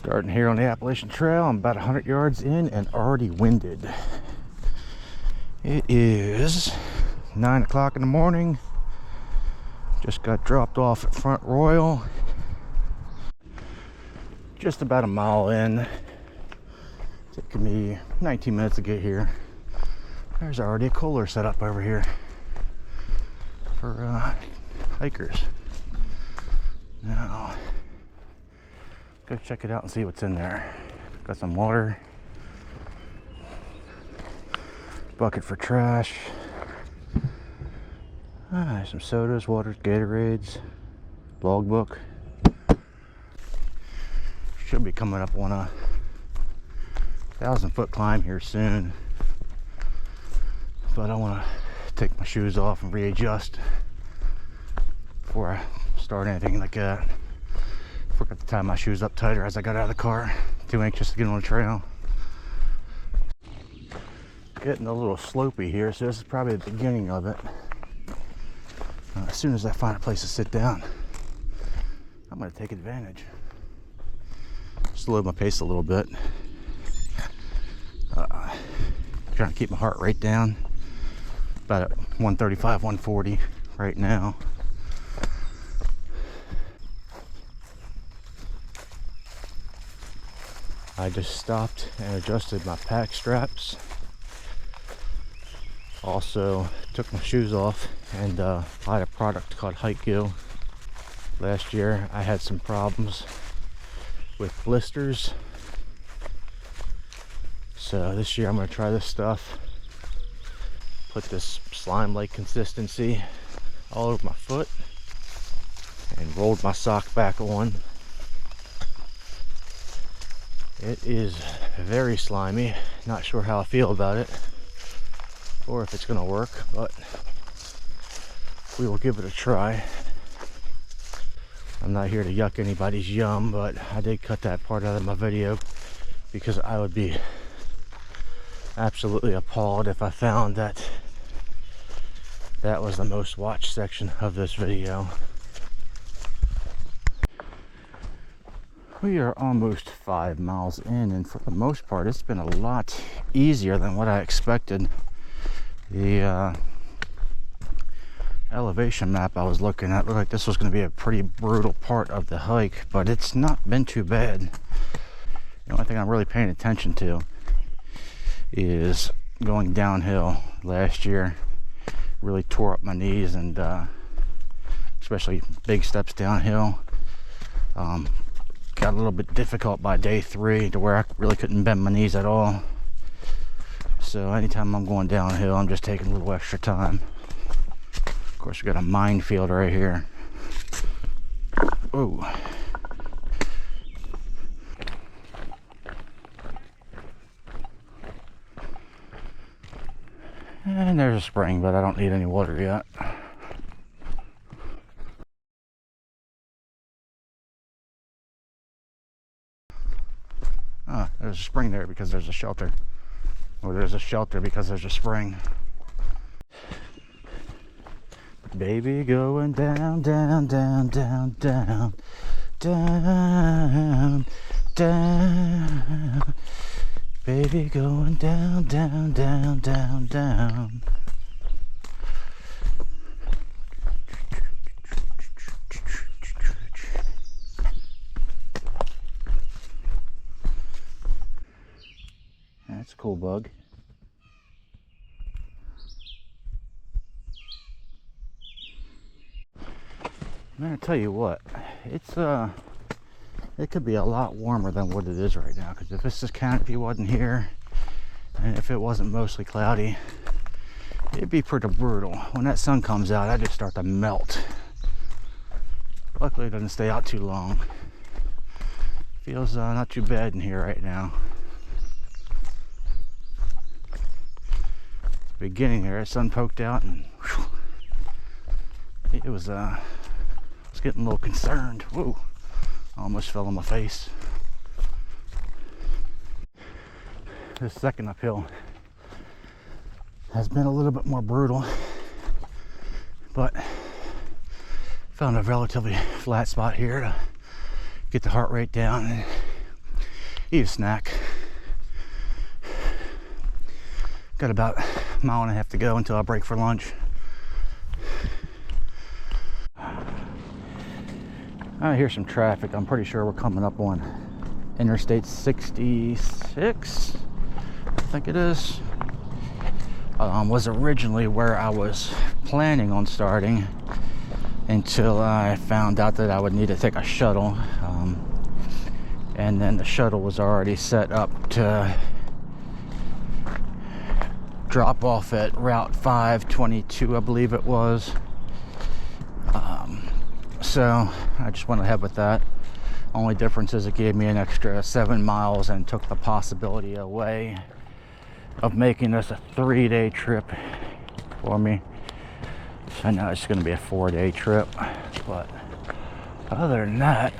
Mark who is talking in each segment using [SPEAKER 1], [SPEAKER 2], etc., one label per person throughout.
[SPEAKER 1] Starting here on the Appalachian Trail, I'm about 100 yards in and already winded. It is 9 o'clock in the morning. Just got dropped off at Front Royal. Just about a mile in. Taking me 19 minutes to get here. There's already a cooler set up over here for hikers. Now, go check it out and see what's in there. Got some water, bucket for trash, some sodas, waters, Gatorades, logbook. Should be coming up on a 1,000-foot climb here soon, but I want to take my shoes off and readjust before I start anything like that. Forgot to tie my shoes up tighter as I got out of the car. Too anxious to get on the trail. Getting a little slopey here, so this is probably the beginning of it. As soon as I find a place to sit down, I'm going to take advantage. Slow my pace a little bit. Trying to keep my heart rate down. About at 135, 140 right now. I just stopped and adjusted my pack straps. Also took my shoes off and bought a product called Hike-Go. Last year I had some problems with blisters, so this year I'm going to try this stuff. Put this slime-like consistency all over my foot and rolled my sock back on. It is very slimy. Not sure how I feel about it or if it's going to work, but we will give it a try. I'm not here to yuck anybody's yum, but I did cut that part out of my video because I would be absolutely appalled if I found that that was the most watched section of this video. We are almost 5 miles in, and for the most part it's been a lot easier than what I expected. The elevation map I was looking at looked like this was going to be a pretty brutal part of the hike, but it's not been too bad. The only thing I'm really paying attention to is going downhill. Last year really tore up my knees, and especially big steps downhill. Got a little bit difficult by day 3 to where I really couldn't bend my knees at all. So anytime I'm going downhill, I'm just taking a little extra time. Of course, we got a minefield right here. Oh. And there's a spring, but I don't need any water yet. There's a spring there because there's a shelter. Or there's a shelter because there's a spring. Baby going down, down, down, down, down, down, down. Baby going down, down, down, down, down. That's a cool bug. I'm gonna tell you what, it could be a lot warmer than what it is right now, because if this canopy wasn't here and if it wasn't mostly cloudy, it'd be pretty brutal. When that sun comes out, I just start to melt. Luckily it doesn't stay out too long. Feels not too bad in here right now. Beginning there, the sun poked out and whew, it was getting a little concerned. Whoa, I almost fell on my face. This second uphill has been a little bit more brutal, but found a relatively flat spot here to get the heart rate down and eat a snack. Got about a mile and a half to go until I break for lunch. I hear some traffic. I'm pretty sure we're coming up on Interstate 66, I think it is. Was originally where I was planning on starting until I found out that I would need to take a shuttle. And then the shuttle was already set up to drop off at Route 522, I believe it was. So I just went ahead with that. Only difference is it gave me an extra 7 miles and took the possibility away of making this a 3-day trip for me. So now it's going to be a 4-day trip. But other than that,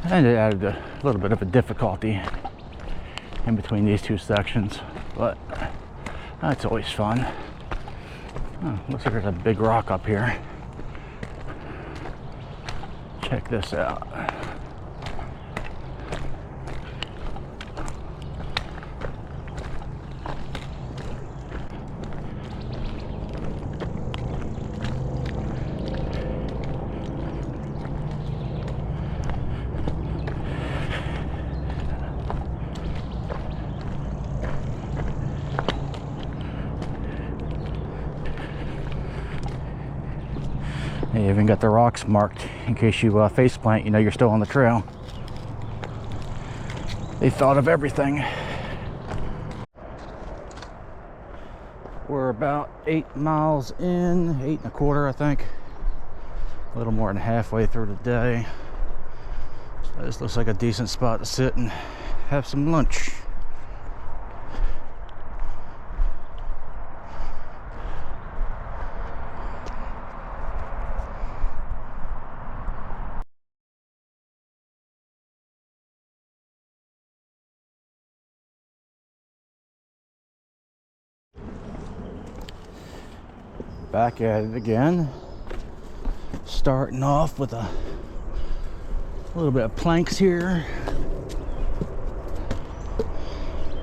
[SPEAKER 1] and it added a little bit of a difficulty in between these two sections, but that's always fun. Oh, looks like there's a big rock up here. Check this out. They even got the rocks marked in case you face plant, you know you're still on the trail. They thought of everything. We're about 8 miles in, 8 1/4, I think. A little more than halfway through the day. So this looks like a decent spot to sit and have some lunch. Back at it again, starting off with a little bit of planks here.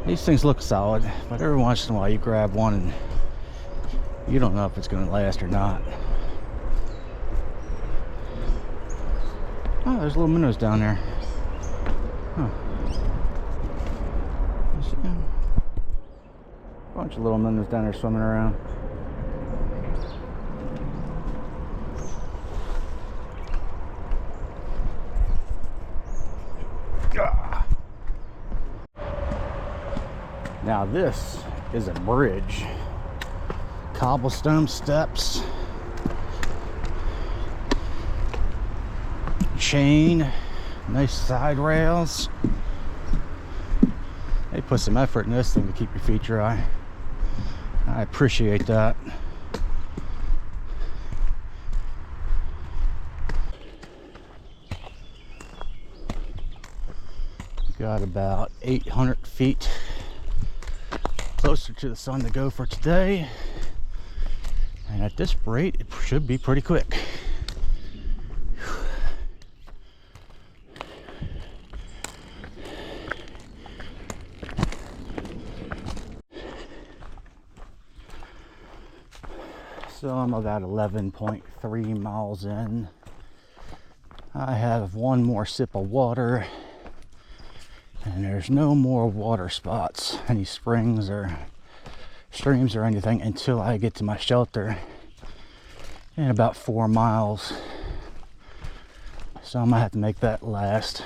[SPEAKER 1] These things look solid, but every once in a while you grab one and you don't know if it's going to last or not. Oh, there's little minnows down there. Huh. You see them? Bunch of little minnows down there swimming around. Now this is a bridge. Cobblestone steps, chain, nice side rails. They put some effort in this thing to keep your feet dry. I appreciate that. Got about 800 feet closer to the sun to go for today, and at this rate it should be pretty quick. So I'm about 11.3 miles in. I have one more sip of water, and there's no more water spots, any springs or streams or anything, until I get to my shelter in about 4 miles. So I'm gonna have to make that last.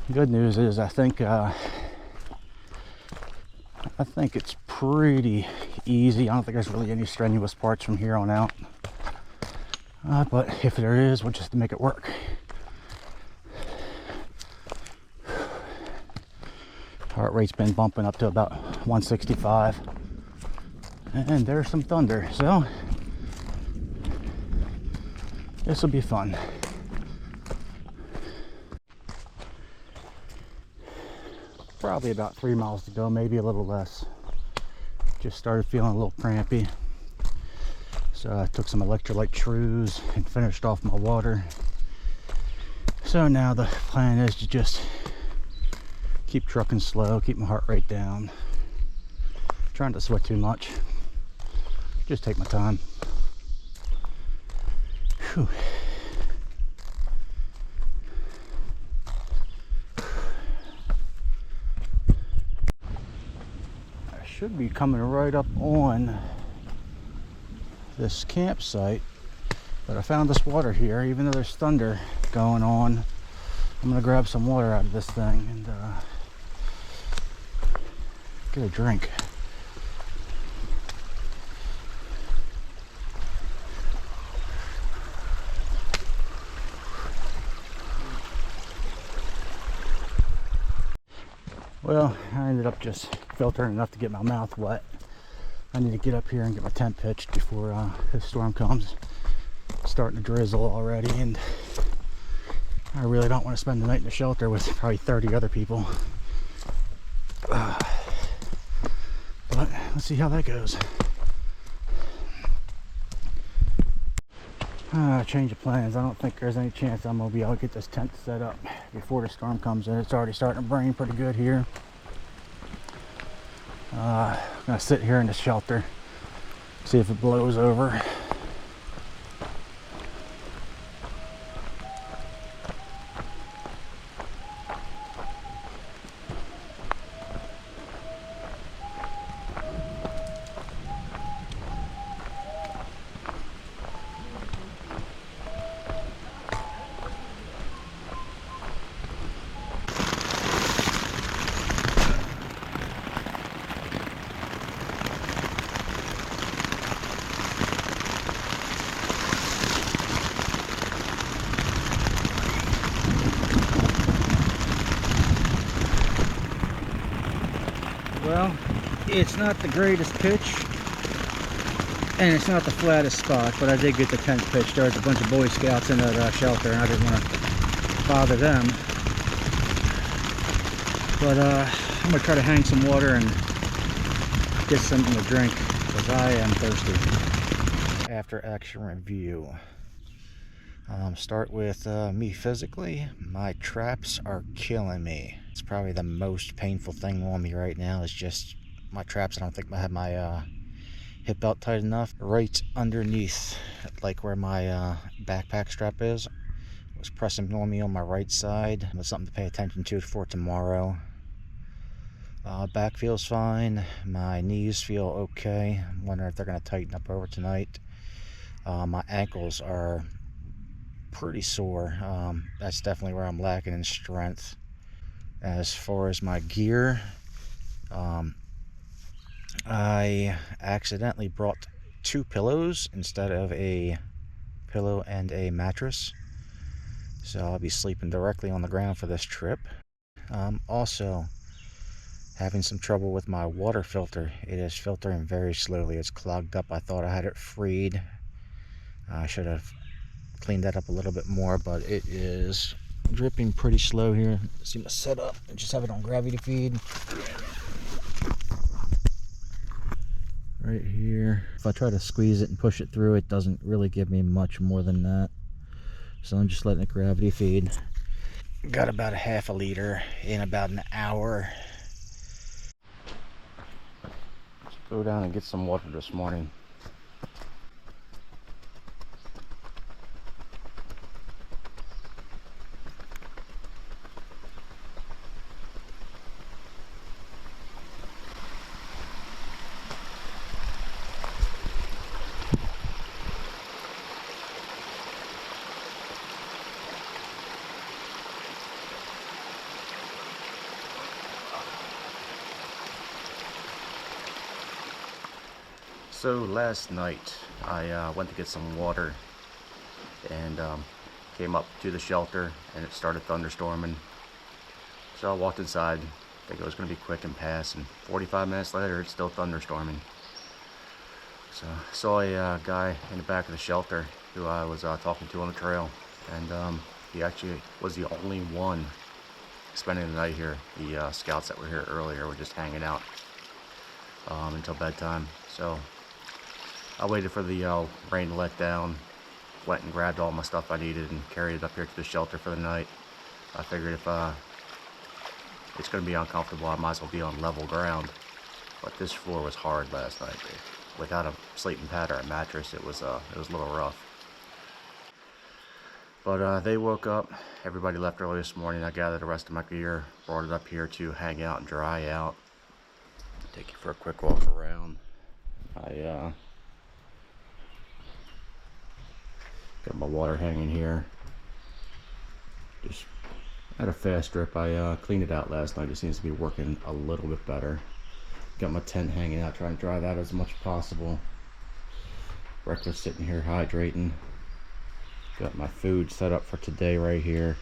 [SPEAKER 1] The good news is I think it's pretty easy. I don't think there's really any strenuous parts from here on out. But if there is, we'll just make it work. Heart rate's been bumping up to about 165, and there's some thunder, so this will be fun. Probably about 3 miles to go, maybe a little less. Just started feeling a little crampy, so I took some electrolyte chews and finished off my water. So now the plan is to just keep trucking slow, keep my heart rate down. Trying to sweat too much. Just take my time. Whew. I should be coming right up on this campsite, but I found this water here. Even though there's thunder going on, I'm gonna grab some water out of this thing and get a drink. Well, I ended up just filtering enough to get my mouth wet. I need to get up here and get my tent pitched before this storm comes. It's starting to drizzle already, and I really don't want to spend the night in the shelter with probably 30 other people. But let's see how that goes. Change of plans. I don't think there's any chance I'm going to be able to get this tent set up before the storm comes in. It's already starting to rain pretty good here. I'm going to sit here in the shelter, see if it blows over. Well, it's not the greatest pitch, and it's not the flattest spot, but I did get the tent pitched. There's a bunch of Boy Scouts in that shelter, and I didn't want to bother them. But I'm going to try to hang some water and get something to drink, because I am thirsty. After action review. Start with me physically. My traps are killing me. It's probably the most painful thing on me right now is just my traps. I don't think I have my hip belt tight enough. Right underneath, like where my backpack strap is, it was pressing on me on my right side. That's something to pay attention to for tomorrow. Back feels fine. My knees feel okay. I'm wondering if they're going to tighten up over tonight. My ankles are pretty sore. That's definitely where I'm lacking in strength. As far as my gear, I accidentally brought 2 pillows instead of a pillow and a mattress, so I'll be sleeping directly on the ground for this trip. Also having some trouble with my water filter. It is filtering very slowly. It's clogged up. I thought I had it freed. I should have cleaned that up a little bit more, but it is dripping pretty slow here. See my setup and just have it on gravity feed right here. If I try to squeeze it and push it through, it doesn't really give me much more than that, so I'm just letting it gravity feed. Got about a half a liter in about an hour. Let's go down and get some water this morning. So last night I went to get some water and came up to the shelter and it started thunderstorming. So I walked inside, think it was going to be quick and pass, and 45 minutes later it's still thunderstorming. So I saw a guy in the back of the shelter who I was talking to on the trail, and he actually was the only one spending the night here. The scouts that were here earlier were just hanging out until bedtime. So I waited for the rain to let down, went and grabbed all my stuff I needed and carried it up here to the shelter for the night. I figured if it's going to be uncomfortable. I might as well be on level ground. But this floor was hard last night. Without a sleeping pad or a mattress, it was a little rough. But they woke up. Everybody left early this morning. I gathered the rest of my gear, brought it up here to hang out and dry out. Take you for a quick walk around. I got my water hanging here. Just at a fast drip. I cleaned it out last night. It seems to be working a little bit better. Got my tent hanging out, trying to dry that as much as possible. Breakfast sitting here hydrating. Got my food set up for today right here.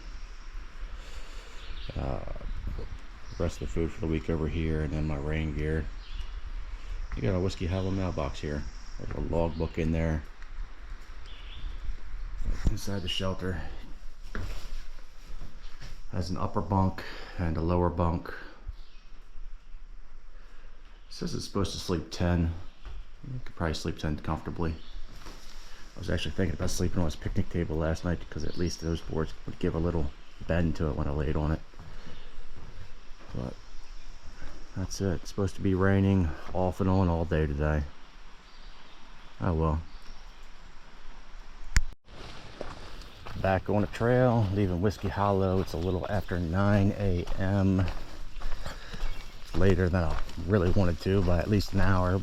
[SPEAKER 1] The rest of the food for the week over here, and then my rain gear. You got a Whiskey Hollow mailbox here. There's a logbook in there. Inside the shelter has an upper bunk and a lower bunk. It says it's supposed to sleep 10. You could probably sleep 10 comfortably. I was actually thinking about sleeping on this picnic table last night because at least those boards would give a little bend to it when I laid on it. But that's it. It's supposed to be raining off and on all day today. Oh well. Back on the trail, leaving Whiskey Hollow. It's a little after 9 a.m. Later than I really wanted to by at least an hour.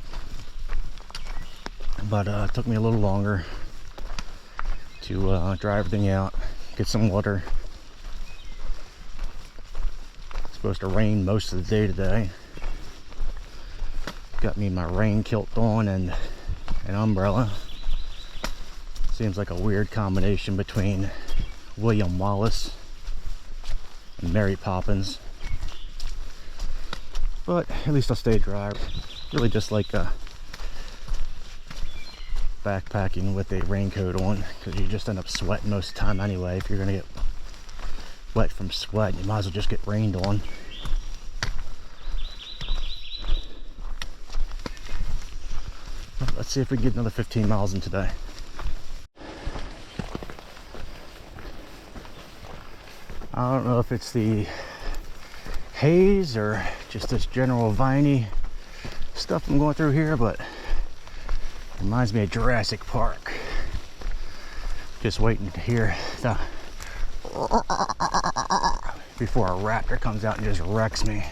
[SPEAKER 1] But it took me a little longer to dry everything out, get some water. It's supposed to rain most of the day today. Got me my rain kilt on and an umbrella. Seems like a weird combination between William Wallace and Mary Poppins. But at least I'll stay dry. Really just like backpacking with a raincoat on, because you just end up sweating most of the time anyway. If you're gonna get wet from sweat, you might as well just get rained on. Let's see if we can get another 15 miles in today. I don't know if it's the haze or just this general viney stuff I'm going through here, but it reminds me of Jurassic Park. Just waiting to hear the before a raptor comes out and just wrecks me.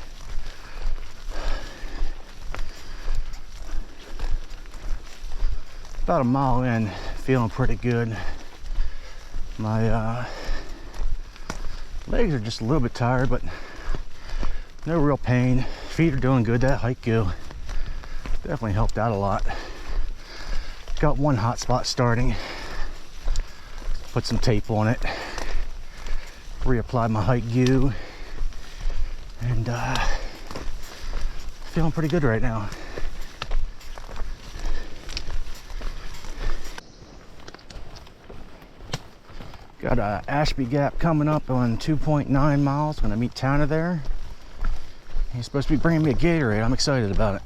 [SPEAKER 1] About a mile in, feeling pretty good. My legs are just a little bit tired, but no real pain. Feet are doing good. That hike definitely helped out a lot. Got one hot spot starting. Put some tape on it. Reapplied my hike goo. And feeling pretty good right now. Got a Ashby Gap coming up on 2.9 miles. Gonna meet Tanner there. He's supposed to be bringing me a Gatorade. I'm excited about it.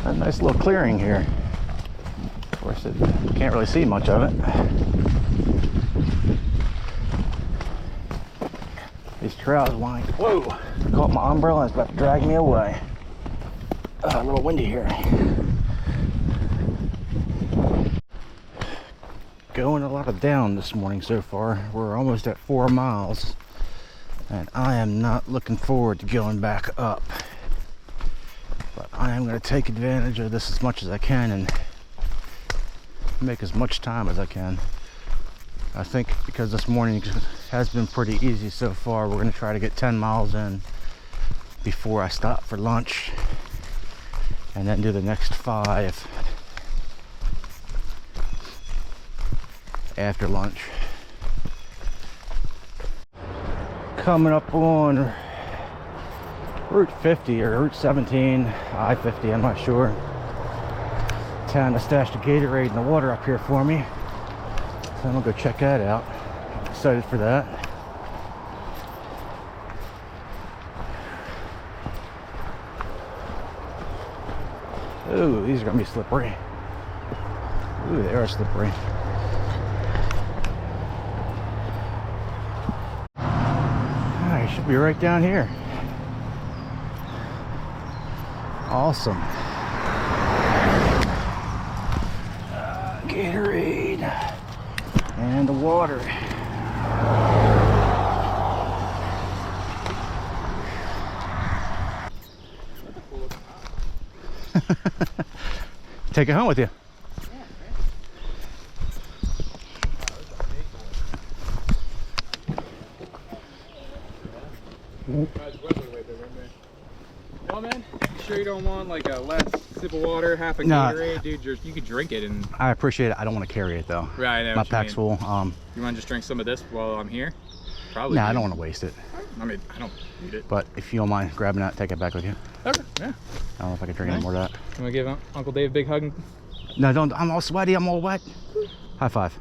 [SPEAKER 1] A nice little clearing here. Of course, you can't really see much of it. These trails wind. Whoa! Caught my umbrella. It's about to drag me away. A little windy here. Going a lot of down this morning so far. We're almost at 4 miles, and I am not looking forward to going back up. But I am going to take advantage of this as much as I can and make as much time as I can. I think because this morning has been pretty easy so far, we're going to try to get 10 miles in before I stop for lunch, and then do the next 5 after lunch. Coming up on Route 50 or Route 17, I-50, I'm not sure. Tana stashed a Gatorade in the water up here for me, so I'm gonna go check that out. Excited for that. Ooh, these are gonna be slippery. Ooh, they are slippery. we should be right down here. Awesome. Gatorade and the water. Take it home with you.
[SPEAKER 2] No, man. You sure you don't want like a last sip of water, half a Gatorade, dude? You could drink it and.
[SPEAKER 1] I appreciate it. I don't want to carry it though.
[SPEAKER 2] Right, I know.
[SPEAKER 1] My pack's full.
[SPEAKER 2] You want to just drink some of this while I'm here? Probably.
[SPEAKER 1] Nah, I don't want to waste it.
[SPEAKER 2] I mean, I don't need it.
[SPEAKER 1] But if you don't mind grabbing that, take it back with you.
[SPEAKER 2] Okay. Yeah.
[SPEAKER 1] I don't know if I can drink any more of that.
[SPEAKER 2] You want to give Uncle Dave a big hug?
[SPEAKER 1] No, don't. I'm all sweaty. I'm all wet. High five.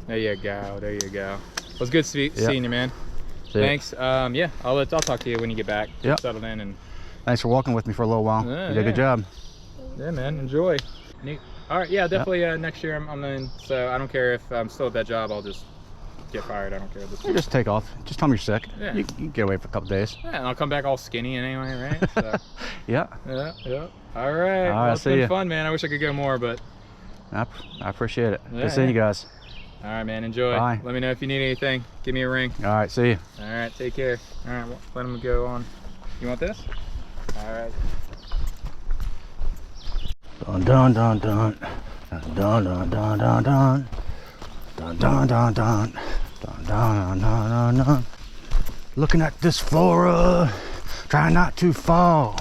[SPEAKER 2] There you go. There you go. It was good seeing you, man. Thanks. Yeah, I'll talk to you when you get back.
[SPEAKER 1] Yep.
[SPEAKER 2] Settled in and.
[SPEAKER 1] Thanks for walking with me for a little while.
[SPEAKER 2] Yeah,
[SPEAKER 1] You did a good job.
[SPEAKER 2] Yeah, man. Enjoy. Neat. All right. Yeah, definitely. Next year I'm in. So I don't care if I'm still at that job. I'll just get fired. I don't care.
[SPEAKER 1] You just take off. Just tell me you're sick.
[SPEAKER 2] Yeah.
[SPEAKER 1] You can get away for a couple days.
[SPEAKER 2] Yeah, and I'll come back all skinny anyway, right? So.
[SPEAKER 1] Yeah.
[SPEAKER 2] Yeah. All right. Well, it's been fun, man. I wish I could go more, but.
[SPEAKER 1] I appreciate it.
[SPEAKER 2] Yeah,
[SPEAKER 1] Good seeing you guys.
[SPEAKER 2] All right, man. Enjoy.
[SPEAKER 1] Bye.
[SPEAKER 2] Let me know if you need anything. Give me a ring.
[SPEAKER 1] All right. See you.
[SPEAKER 2] All right. Take care. All right. Let him go on. You want this? All right.
[SPEAKER 1] Dun dun dun dun dun dun dun dun dun dun dun dun dun dun dun dun dun. Looking at this flora, trying not to fall.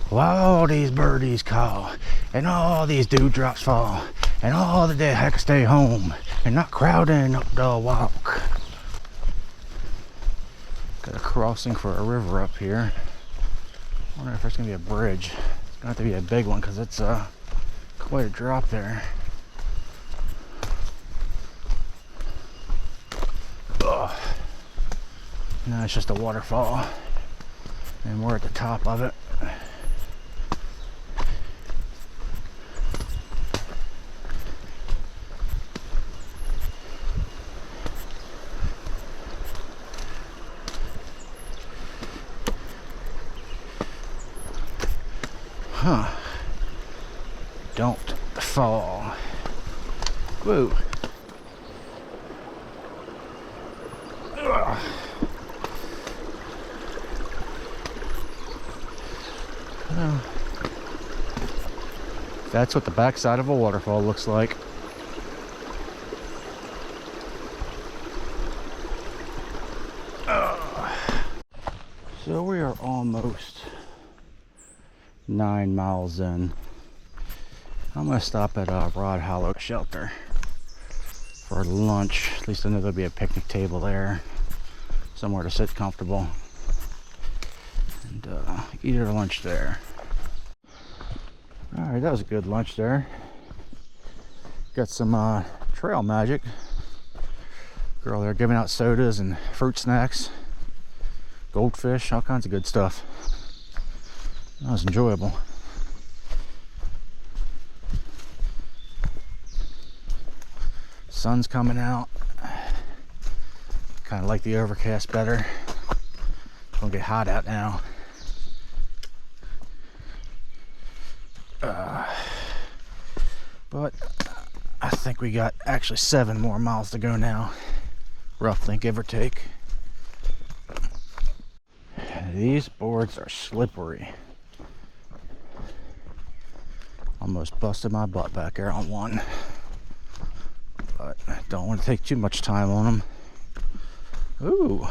[SPEAKER 1] While all these birdies call, and all these dewdrops fall, and all the dead heck stay home, and not crowding up the walk. Got a crossing for a river up here. I wonder if there's gonna be a bridge. It's gonna have to be a big one because it's quite a drop there. Ugh. No, it's just a waterfall, and we're at the top of it. Huh. Don't fall. Whoa. Ugh. That's what the backside of a waterfall looks like. So we are almost 9 miles in. I'm gonna stop at Rod Hollow Shelter for lunch. At least I know there'll be a picnic table there, somewhere to sit comfortable and eat our lunch there. All right, that was a good lunch there. Got some trail magic. Girl there giving out sodas and fruit snacks, goldfish, all kinds of good stuff. That was enjoyable. Sun's coming out. Kind of like the overcast better. It's gonna get hot out now. But I think we got actually 7 more miles to go now, roughly, give or take. These boards are slippery. Almost busted my butt back there on one, but I don't want to take too much time on them. Ooh,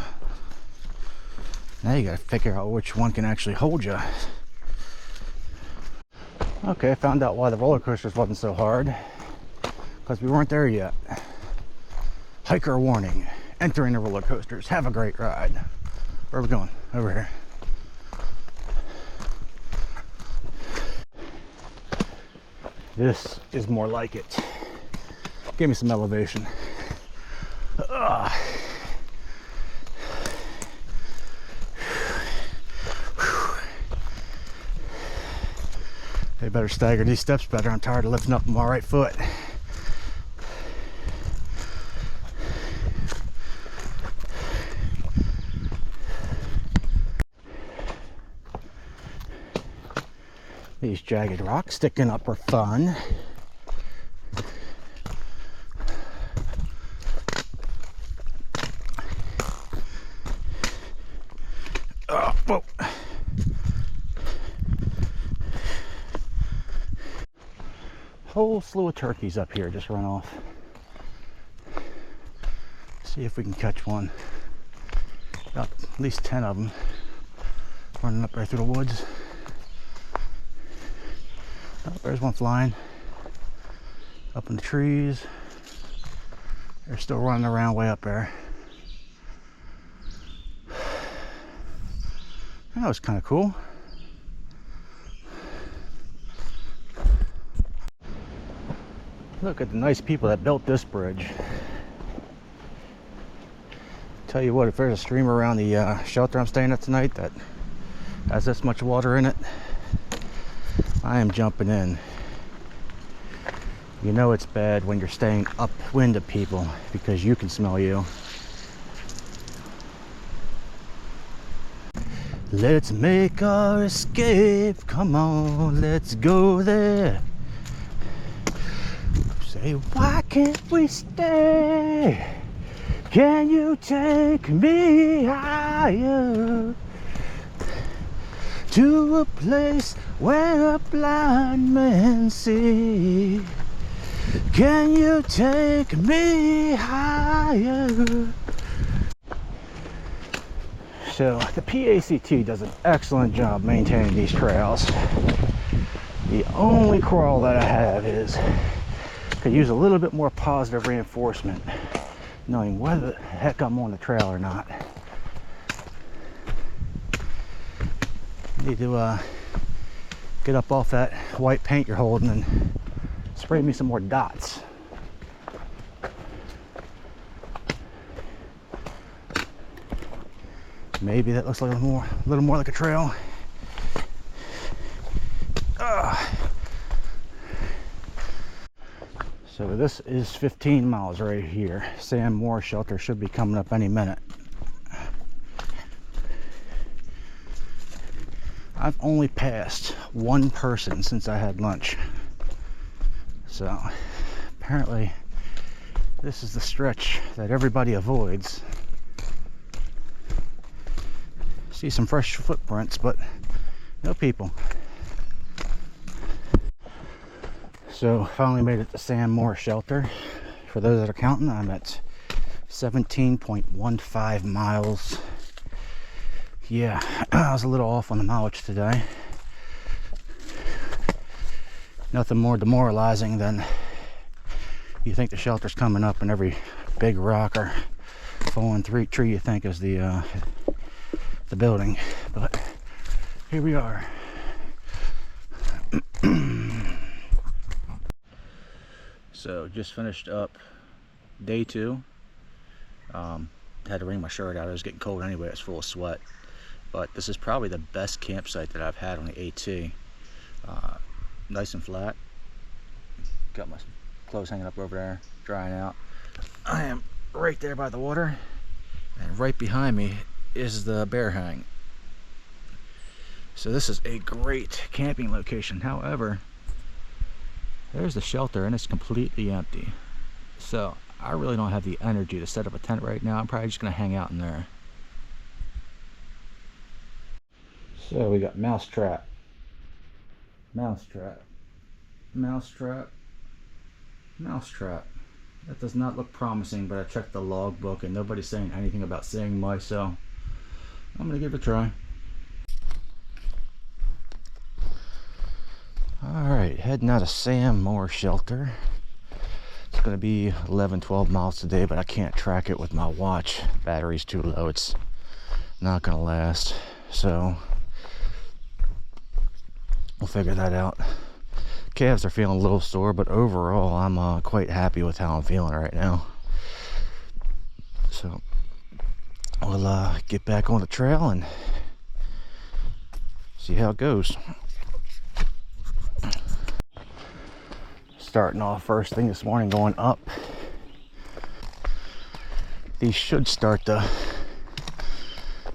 [SPEAKER 1] now you gotta figure out which one can actually hold you. Okay, I found out why the roller coasters wasn't so hard, because we weren't there yet. Hiker warning, entering the roller coasters, have a great ride. Where are we going? Over here. This is more like it. Give me some elevation. They better stagger these steps better. I'm tired of lifting up my right foot. These jagged rocks sticking up are fun. Oh, whoa. Whole slew of turkeys up here just run off. See if we can catch one. Got at least 10 of them running up right through the woods. Oh, there's one flying up in the trees. They're still running around way up there. That was kind of cool. Look at the nice people that built this bridge. Tell you what, if there's a stream around the shelter I'm staying at tonight that has this much water in it, I am jumping in. You know it's bad when you're staying upwind of people because you can smell you. Let's make our escape. Come on, let's go there. Say, why can't we stay? Can you take me higher to a place where a blind man see? Can you take me higher? So the PACT does an excellent job maintaining these trails. The only quarrel that I have is could use a little bit more positive reinforcement, knowing whether the heck I'm on the trail or not. Need to get up off that white paint you're holding and spray me some more dots. Maybe that looks like a little more like a trail. So this is 15 miles right here. Sam Moore shelter should be coming up any minute. I've only passed one person since I had lunch. So apparently this is the stretch that everybody avoids. See some fresh footprints, but no people. So finally made it to Sam Moore shelter. For those that are counting, I'm at 17.15 miles. Yeah, I was a little off on the mileage today. Nothing more demoralizing than you think the shelter's coming up and every big rock or fallen tree you think is the building, but here we are. So just finished up day 2. Had to wring my shirt out. It was getting cold anyway. It was full of sweat. But this is probably the best campsite that I've had on the AT. Nice and flat. Got my clothes hanging up over there, drying out. I am right there by the water, and right behind me is the bear hang. So this is a great camping location. However, there's the shelter and it's completely empty. So I really don't have the energy to set up a tent right now. I'm probably just gonna hang out in there. So we got mousetrap, mousetrap, mousetrap, mousetrap. That does not look promising, but I checked the logbook and nobody's saying anything about seeing mice, so I'm gonna give it a try. Alright, heading out of Sam Moore shelter. It's gonna be 11-12 miles today, but I can't track it with my watch. Battery's too low, it's not gonna last. So we'll figure that out. Calves are feeling a little sore, but overall I'm quite happy with how I'm feeling right now. So we'll get back on the trail and see how it goes. Starting off first thing this morning, going up. These should start to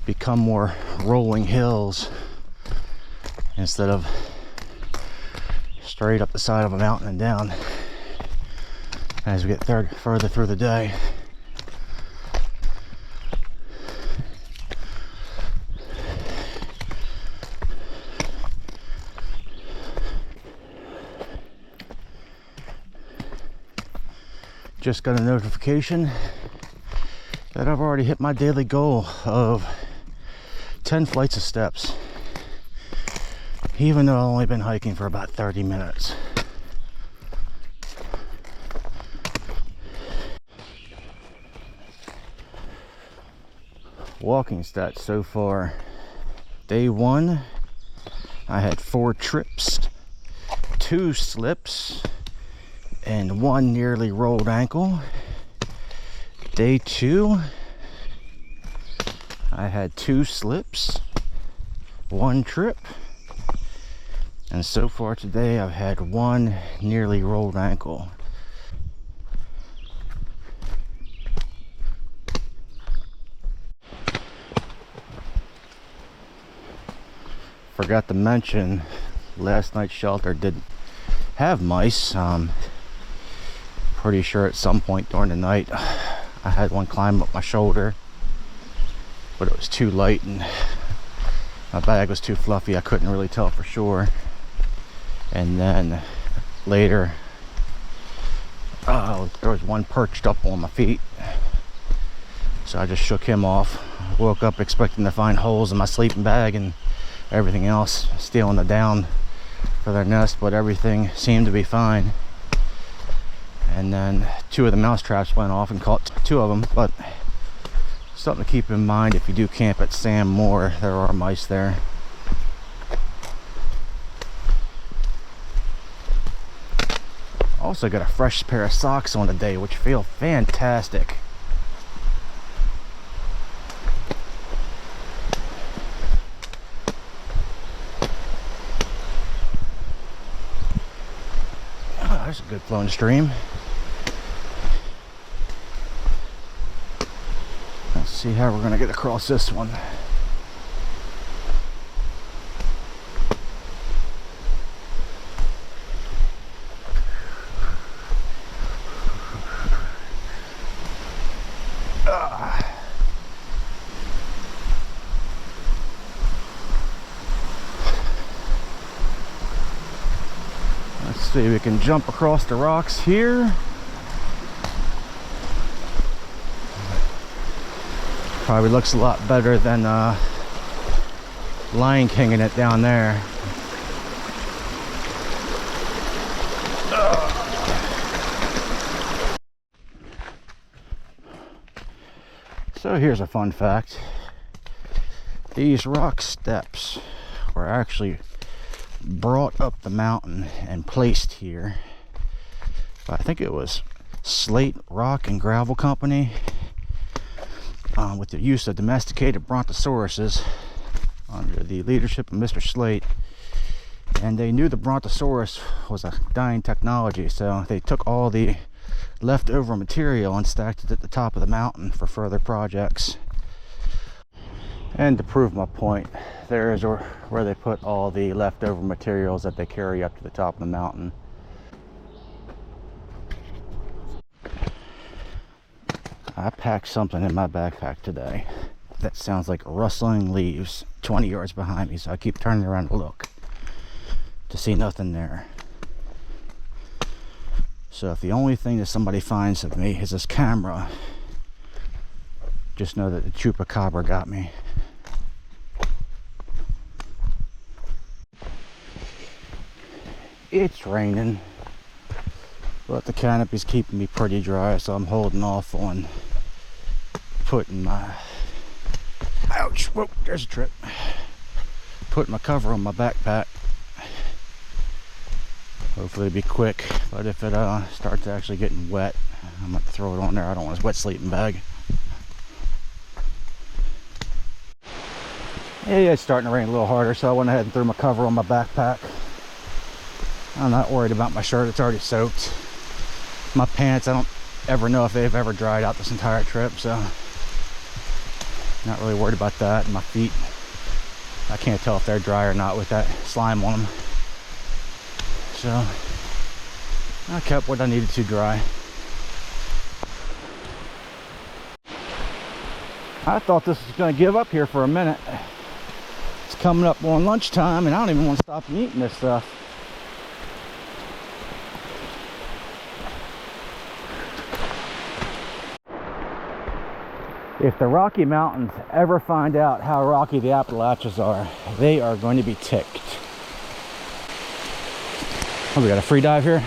[SPEAKER 1] become more rolling hills instead of straight up the side of a mountain and down as we get further through the day. Just got a notification that I've already hit my daily goal of 10 flights of steps, even though I've only been hiking for about 30 minutes. Walking stats so far. Day 1, I had 4 trips, 2 slips, and 1 nearly rolled ankle. Day 2, I had 2 slips, 1 trip, and so far today I've had 1 nearly rolled ankle. Forgot to mention, last night's shelter did have mice. Pretty sure at some point during the night I had one climb up my shoulder, but it was too light and my bag was too fluffy. I couldn't really tell for sure. And then later, there was one perched up on my feet, so I just shook him off. Woke up expecting to find holes in my sleeping bag and everything else stealing the down for their nest, but everything seemed to be fine. And then 2 of the mouse traps went off and caught 2 of them, but something to keep in mind if you do camp at Sam Moore, there are mice there. Also got a fresh pair of socks on today, which feel fantastic. Oh, there's a good flowing stream. Let's see how we're gonna get across this one. Let's see, we can jump across the rocks here. Probably looks a lot better than Lion King in it down there. So here's a fun fact. These rock steps were actually brought up the mountain and placed here. I think it was Slate Rock and Gravel Company, with the use of domesticated brontosauruses under the leadership of Mr. Slate. And they knew the brontosaurus was a dying technology, so they took all the leftover material and stacked it at the top of the mountain for further projects. And to prove my point, there is where they put all the leftover materials that they carry up to the top of the mountain. I packed something in my backpack today that sounds like rustling leaves 20 yards behind me, so I keep turning around to look to see nothing there. So if the only thing that somebody finds of me is this camera, just know that the chupacabra got me. It's raining, but the canopy's keeping me pretty dry, so I'm holding off on putting my, ouch, whoa, there's a trip, putting my cover on my backpack. Hopefully it'll be quick, but if it starts actually getting wet, I'm going to throw it on there. I don't want a wet sleeping bag. Yeah, it's starting to rain a little harder, so I went ahead and threw my cover on my backpack. I'm not worried about my shirt, it's already soaked. My pants, I don't ever know if they've ever dried out this entire trip, so not really worried about that. And my feet, I can't tell if they're dry or not with that slime on them. so I kept what I needed to dry. I thought this was going to give up here for a minute. It's coming up on lunchtime and I don't even want to stop and eating this stuff. If the Rocky Mountains ever find out how rocky the Appalachians are, they are going to be ticked. Oh, we got a free dive here.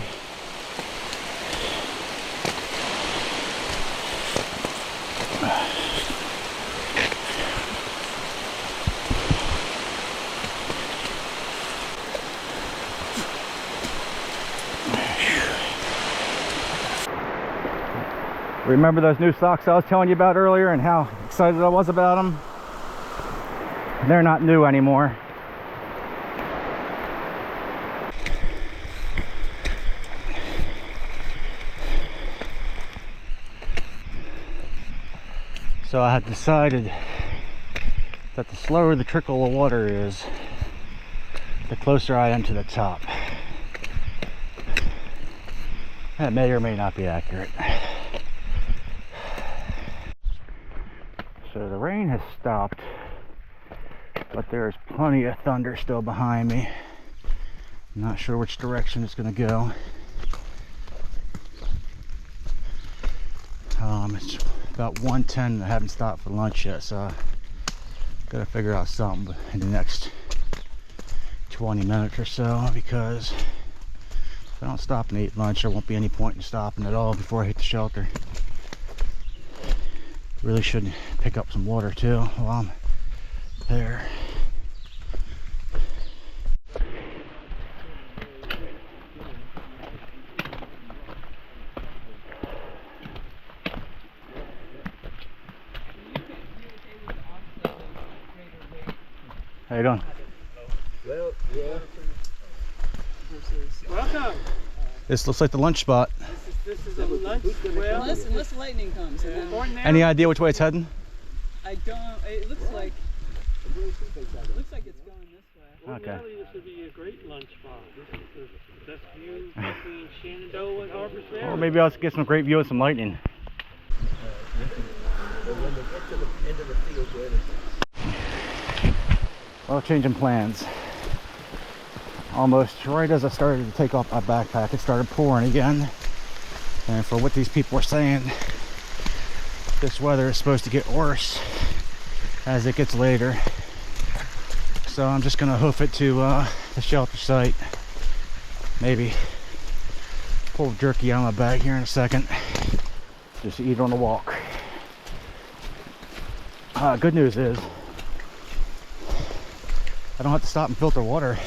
[SPEAKER 1] Remember those new socks I was telling you about earlier and how excited I was about them? They're not new anymore. So I had decided that the slower the trickle of water is, the closer I am to the top. That may or may not be accurate. So the rain has stopped, but there's plenty of thunder still behind me. I'm not sure which direction it's going to go. It's about 1:10 and I haven't stopped for lunch yet, so I've got to figure out something in the next 20 minutes or so, because if I don't stop and eat lunch, there won't be any point in stopping at all before I hit the shelter. Really should pick up some water too while I'm there. How you doing?
[SPEAKER 3] Well, yeah.
[SPEAKER 4] Welcome.
[SPEAKER 1] This looks like the lunch spot.
[SPEAKER 4] This is a lunch. Well,
[SPEAKER 5] Unless lightning comes. And then
[SPEAKER 1] Any idea which way it's heading?
[SPEAKER 5] I don't. It looks like it's going this way.
[SPEAKER 1] Okay.
[SPEAKER 4] ordinarily this would be a great lunch spot. This is the best view between Shenandoah and Harpers Ferry.
[SPEAKER 1] Or maybe I'll get some great view of some lightning. Well, changing plans. Almost right as I started to take off my backpack, it started pouring again. And for what these people are saying, this weather is supposed to get worse as it gets later. So I'm just gonna hoof it to the shelter site. Maybe pull jerky out of my bag here in a second. Just eat on the walk. Good news is I don't have to stop and filter water.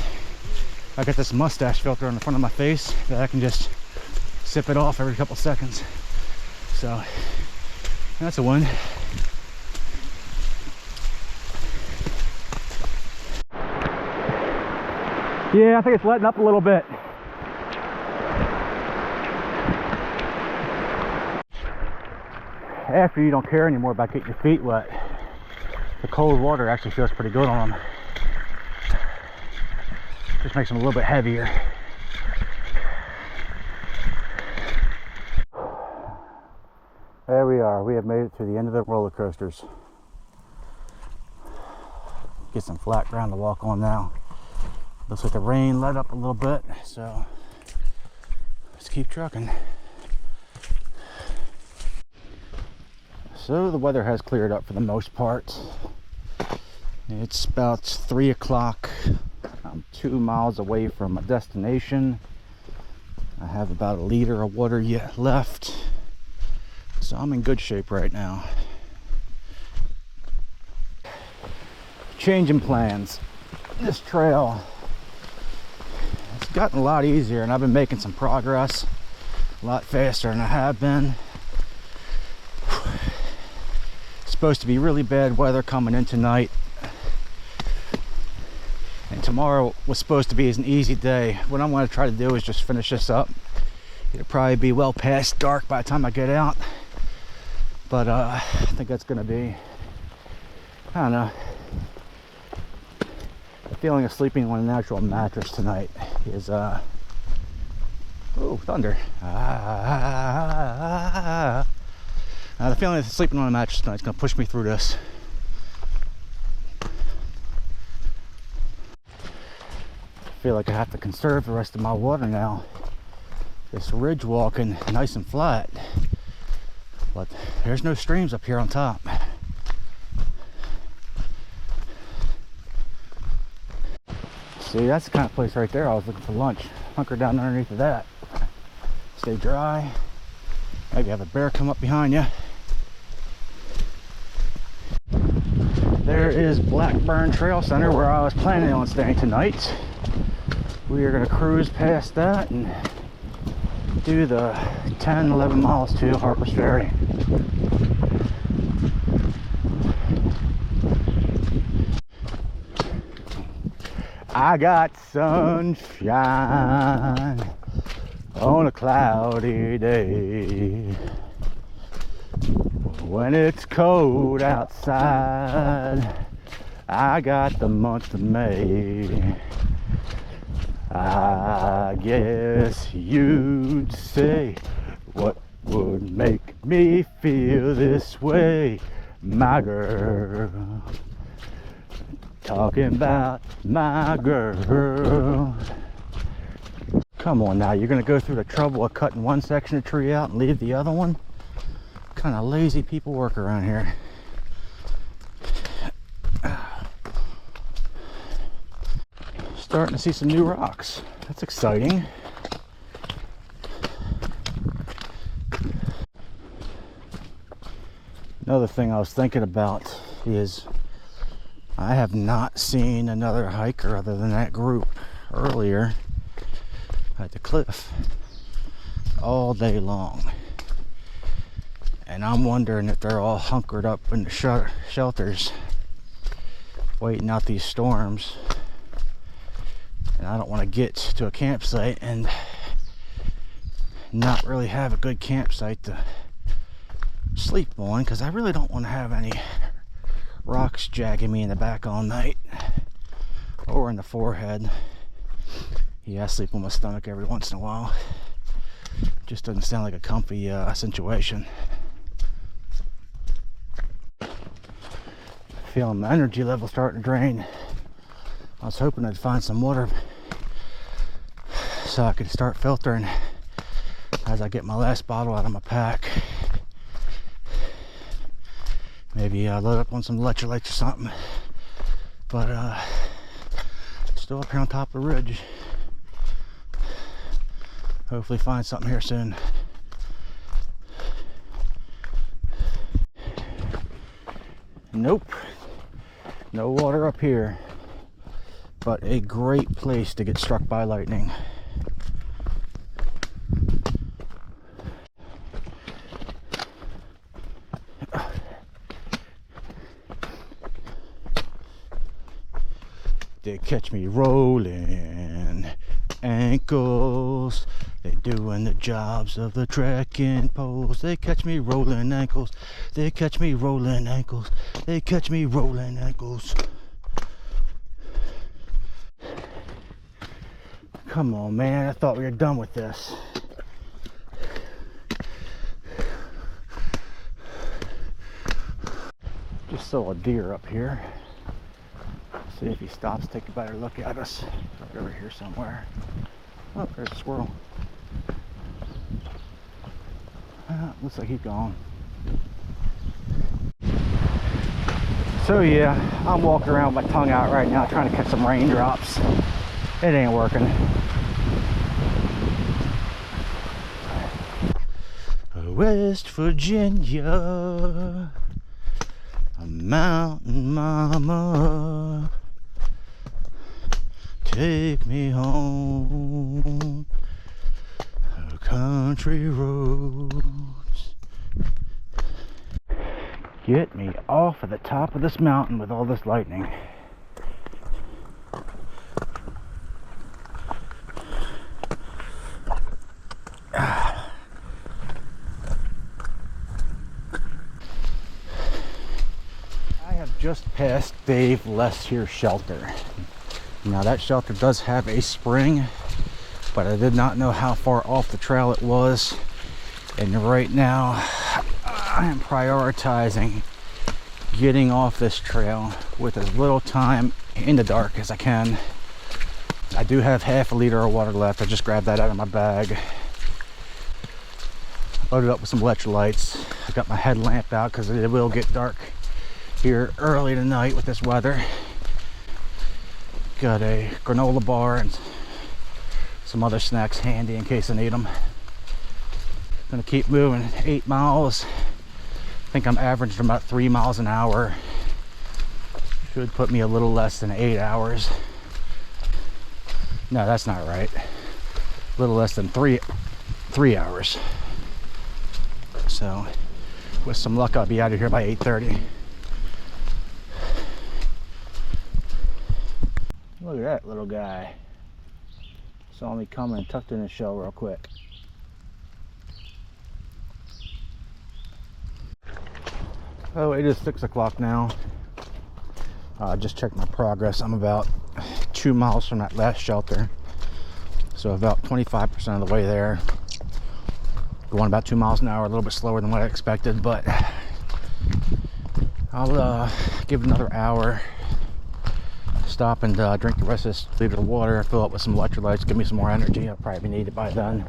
[SPEAKER 1] I got this mustache filter on the front of my face that I can just sip it off every couple seconds. So that's a win. Yeah, I think it's letting up a little bit. After you don't care anymore about getting your feet wet, the cold water actually feels pretty good on them. Just makes them a little bit heavier. There we are. We have made it to the end of the roller coasters. Get some flat ground to walk on now. Looks like the rain let up a little bit, so let's keep trucking. So the weather has cleared up for the most part. It's about 3 o'clock. I'm 2 miles away from my destination. I have about a liter of water yet left. So I'm in good shape right now. Changing plans. This trail, it's gotten a lot easier and I've been making some progress a lot faster than I have been. It's supposed to be really bad weather coming in tonight. And tomorrow was supposed to be an easy day. What I'm going to try to do is just finish this up. It'll probably be well past dark by the time I get out. But I think that's going to be, I don't know. The feeling of sleeping on a natural mattress tonight is Oh, thunder. I have a feeling that sleeping on a mattress tonight is going to push me through this. I feel like I have to conserve the rest of my water now. This ridge walking nice and flat, but there's no streams up here on top. See, that's the kind of place right there I was looking for lunch. Hunker down underneath of that. Stay dry. Maybe have a bear come up behind you. There is Blackburn Trail Center, where I was planning on staying tonight. We are going to cruise past that and do the 10-11 miles to Harpers Ferry. I got sunshine on a cloudy day. When it's cold outside, I got the month of May. I guess you'd say, what would make me feel this way, my girl? Talking about my girl. Come on now, you're gonna go through the trouble of cutting one section of tree out and leave the other one? What kind of lazy people work around here? Starting to see some new rocks. That's exciting. Another thing I was thinking about is I have not seen another hiker other than that group earlier at the cliff all day long. And I'm wondering if they're all hunkered up in the shelters waiting out these storms. And I don't want to get to a campsite and not really have a good campsite to sleep on, because I really don't want to have any rocks jagging me in the back all night or in the forehead. Yeah, I sleep on my stomach every once in a while. Just doesn't sound like a comfy situation. Feeling my energy level starting to drain. I was hoping I'd find some water so I could start filtering as I get my last bottle out of my pack. Maybe load up on some electrolytes or something. But still up here on top of the ridge. Hopefully find something here soon. Nope. No water up here. But a great place to get struck by lightning. They catch me rolling ankles. They doing the jobs of the trekking poles. They catch me rolling ankles. They catch me rolling ankles. They catch me rolling ankles. Come on, man. I thought we were done with this. Just saw a deer up here. See if he stops, take a better look at us. Probably over here somewhere. Oh, there's a squirrel. Looks like he's gone. So yeah, I'm walking around with my tongue out right now trying to catch some raindrops. It ain't working. West Virginia, a mountain mama, take me home, country roads. Get me off of the top of this mountain with all this lightning. Just past Dave Lessier's shelter. Now that shelter does have a spring but I did not know how far off the trail it was. And right now I am prioritizing getting off this trail with as little time in the dark as I can. I do have half a liter of water left. I just grabbed that out of my bag. Loaded up with some electrolytes. I got my headlamp out because it will get dark here early tonight with this weather. Got a granola bar and some other snacks handy in case I need them. Gonna keep moving. 8 miles. I think I'm averaging about 3 miles an hour. Should put me a little less than 8 hours. No, that's not right. A little less than three hours. So with some luck, I'll be out of here by 8:30. Look at that little guy. Saw me coming and tucked in his shell real quick. Oh, it is 6 o'clock now. Just checked my progress. I'm about 2 miles from that last shelter. So about 25% of the way there. Going about 2 miles an hour, a little bit slower than what I expected, but I'll give it another hour. Stop and drink the rest of this liter of water, fill up with some electrolytes, give me some more energy. I'll probably need it by then.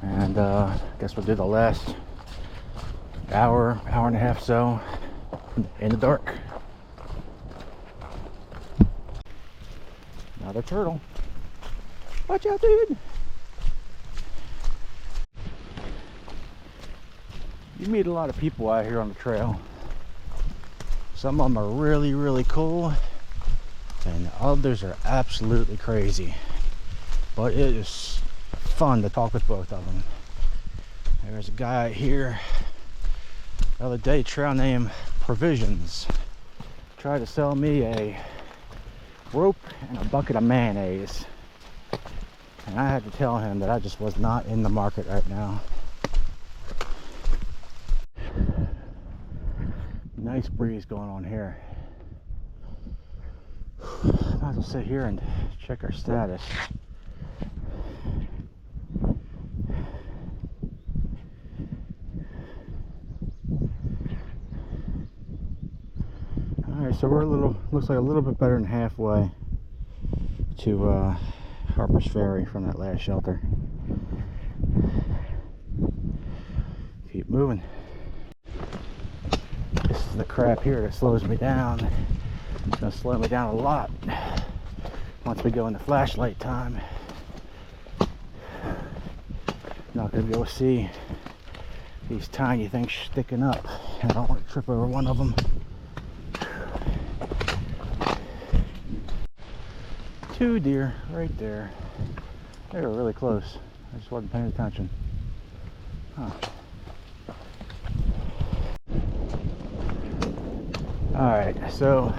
[SPEAKER 1] And I guess we'll do the last hour and a half so in the dark. Another turtle. Watch out, dude. You meet a lot of people out here on the trail. Some of them are really, really cool, and others are absolutely crazy. But it is fun to talk with both of them. There's a guy here the other day, trail name Provisions. Tried to sell me a rope and a bucket of mayonnaise. And I had to tell him that I just was not in the market right now. Nice breeze going on here. Might as well sit here and check our status. Alright, so we're looks like a little bit better than halfway to Harpers Ferry from that last shelter. Keep moving. This is the crap here that slows me down. It's going to slow me down a lot once we go into flashlight time. Not going to be able to see these tiny things sticking up. I don't want to trip over one of them. 2 deer right there. They were really close. I just wasn't paying attention. Huh. Alright, so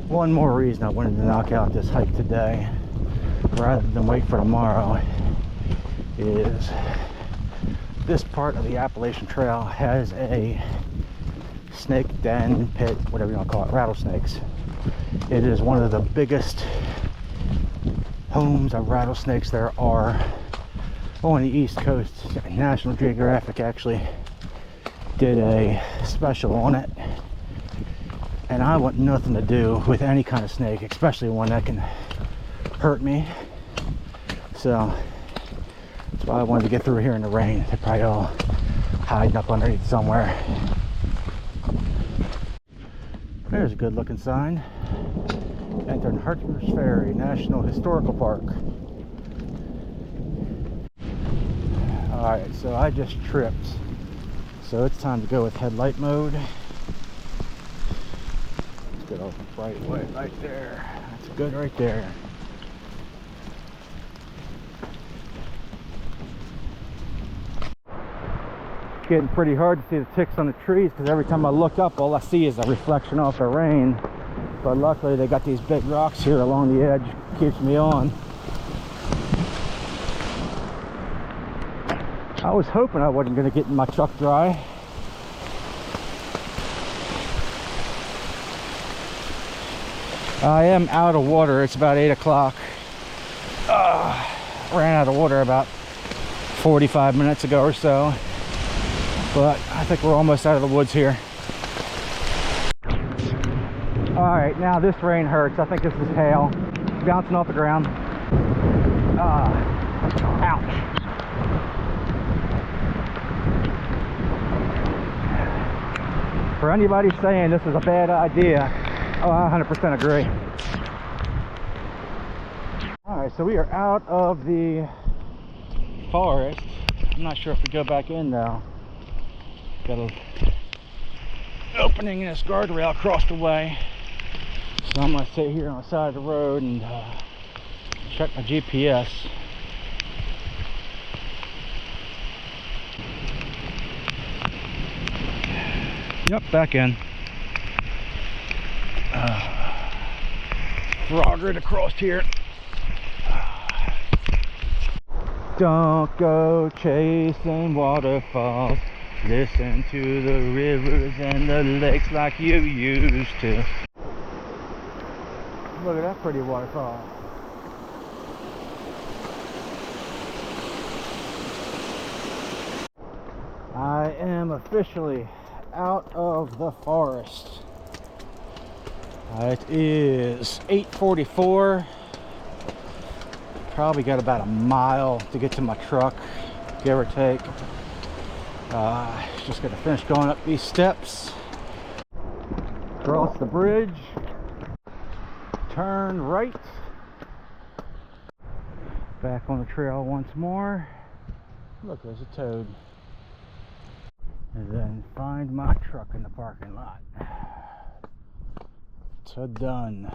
[SPEAKER 1] one more reason I wanted to knock out this hike today rather than wait for tomorrow is this part of the Appalachian Trail has a snake den, pit, whatever you want to call it, rattlesnakes. It is one of the biggest homes of rattlesnakes there are on the East Coast. National Geographic actually did a special on it. And I want nothing to do with any kind of snake, especially one that can hurt me. So that's why I wanted to get through here in the rain. They're probably all hiding up underneath somewhere. There's a good looking sign. Entering Harpers Ferry National Historical Park. Alright, so I just tripped. So it's time to go with headlight mode. Good old bright white right there. That's good right there. It's getting pretty hard to see the ticks on the trees because every time I look up, all I see is a reflection off the rain. But luckily they got these big rocks here along the edge. Keeps me on. I was hoping I wasn't going to get my truck dry. I am out of water. It's about 8 o'clock. ran out of water about 45 minutes ago or so, but I think we're almost out of the woods here. All right, now this rain hurts. I think this is hail bouncing off the ground. Ouch. For anybody saying this is a bad idea, oh, I 100% agree. Alright, so we are out of the forest. I'm not sure if we go back in though. Got an opening in this guardrail across the way. So I'm going to sit here on the side of the road and check my GPS. Yep, back in. Froggered across here. Don't go chasing waterfalls. Listen to the rivers and the lakes like you used to. Look at that pretty waterfall. I am officially out of the forest. It is 8:44. Probably got about a mile to get to my truck, give or take. Just gotta finish going up these steps, cross the bridge, turn right, back on the trail once more. Look, there's a toad. And then find my truck in the parking lot. So done.